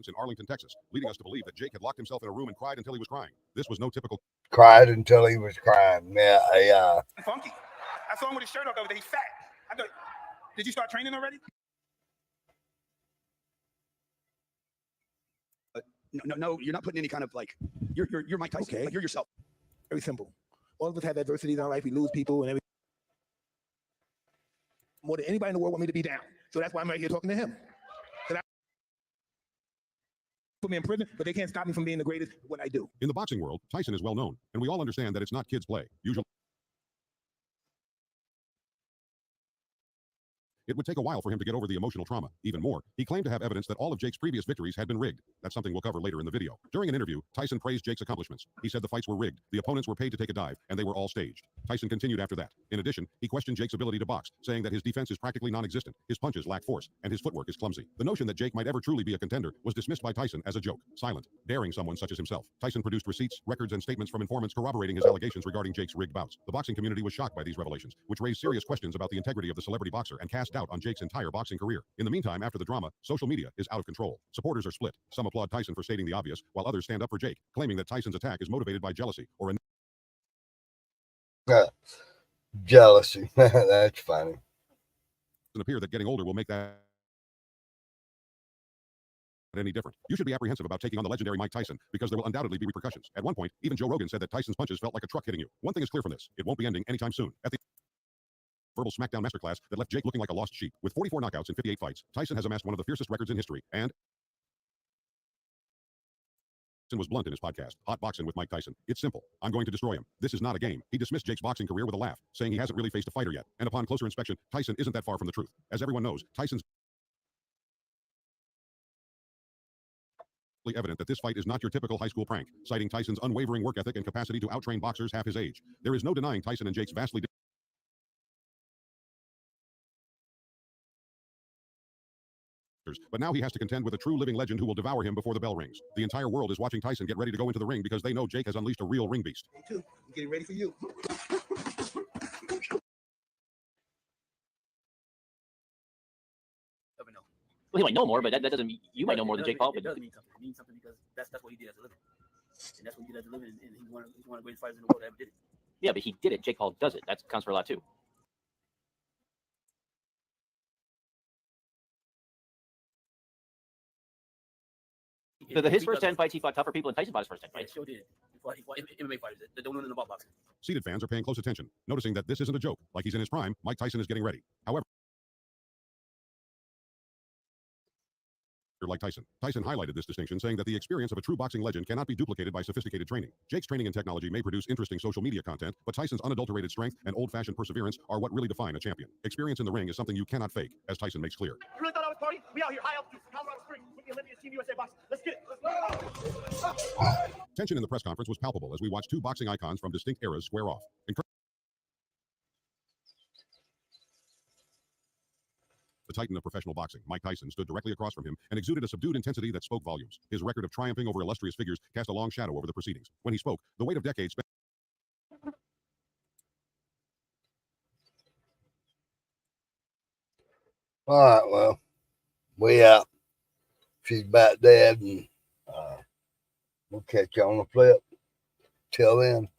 In Arlington, Texas, leading us to believe that Jake had locked himself in a room and cried until he was crying. This was no typical Cried until he was crying. Yeah, Funky. I saw him with his shirt off over there. He's fat. I go, did you start training already? No, you're not putting any kind of like, you're Mike Tyson. Okay. Like, you're yourself. Very simple. All of us have adversity in our life. We lose people and everything. More than anybody in the world want me to be down. So that's why I'm right here talking to him. Put me in prison, but they can't stop me from being the greatest at what I do. In the boxing world, Tyson is well known, and we all understand that it's not kids' play. Usually, it would take a while for him to get over the emotional trauma. Even more, he claimed to have evidence that all of Jake's previous victories had been rigged. That's something we'll cover later in the video. During an interview, Tyson praised Jake's accomplishments. He said the fights were rigged, the opponents were paid to take a dive, and they were all staged. Tyson continued after that. In addition, he questioned Jake's ability to box, saying that his defense is practically non-existent, his punches lack force, and his footwork is clumsy. The notion that Jake might ever truly be a contender was dismissed by Tyson as a joke, silent, daring someone such as himself. Tyson produced receipts, records, and statements from informants corroborating his allegations regarding Jake's rigged bouts. The boxing community was shocked by these revelations, which raised serious questions about the integrity of the celebrity boxer and cast doubt on Jake's entire boxing career. In the meantime, after the drama, social media is out of control. Supporters are split. Some applaud Tyson for stating the obvious, while others stand up for Jake, claiming that Tyson's attack is motivated by jealousy or jealousy. That's funny. It appears that getting older will make that any different. You should be apprehensive about taking on the legendary Mike Tyson, because there will undoubtedly be repercussions. At one point, even Joe Rogan said that Tyson's punches felt like a truck hitting you. One thing is clear from this: it won't be ending anytime soon. At the verbal smackdown masterclass that left Jake looking like a lost sheep. With 44 knockouts in 58 fights, Tyson has amassed one of the fiercest records in history, and Tyson was blunt in his podcast, Hot Boxing with Mike Tyson. It's simple. I'm going to destroy him. This is not a game. He dismissed Jake's boxing career with a laugh, saying he hasn't really faced a fighter yet. And upon closer inspection, Tyson isn't that far from the truth. As everyone knows, Tyson's evident that this fight is not your typical high school prank, citing Tyson's unwavering work ethic and capacity to outtrain boxers half his age. There is no denying Tyson and Jake's vastly but now he has to contend with a true living legend who will devour him before the bell rings. The entire world is watching Tyson get ready to go into the ring because they know Jake has unleashed a real ring beast. Me too. I'm getting ready for you. Well, he might know more, but that doesn't mean you might know more than Jake Paul. It does mean something. It means something because that's what he did as a living. And that's what he did as a living, and he's one of the greatest fighters in the world that ever did it. Yeah, but he did it. Jake Paul does it. That counts for a lot too. So his first 10 fights, he fought tougher people than Tyson fought his first 10 fights. He sure did. He fought MMA fighters that don't know nothing about boxing. Seated fans are paying close attention, noticing that this isn't a joke. Like he's in his prime, Mike Tyson is getting ready. However, like Tyson highlighted this distinction, saying that the experience of a true boxing legend cannot be duplicated by sophisticated training. Jake's training and technology may produce interesting social media content, but Tyson's unadulterated strength and old-fashioned perseverance are what really define a champion. Experience in the ring is something you cannot fake, as Tyson makes clear. You really thought I was partying? We out here high altitude, Colorado Springs, with the Olympians Team USA box. Let's get it. Tension in the press conference was palpable as we watched two boxing icons from distinct eras square off. The titan of professional boxing, Mike Tyson, stood directly across from him and exuded a subdued intensity that spoke volumes. His record of triumphing over illustrious figures cast a long shadow over the proceedings. When he spoke, the weight of decades spent. All right, well, we out. She's back dead, and we'll catch you on the flip. Till then.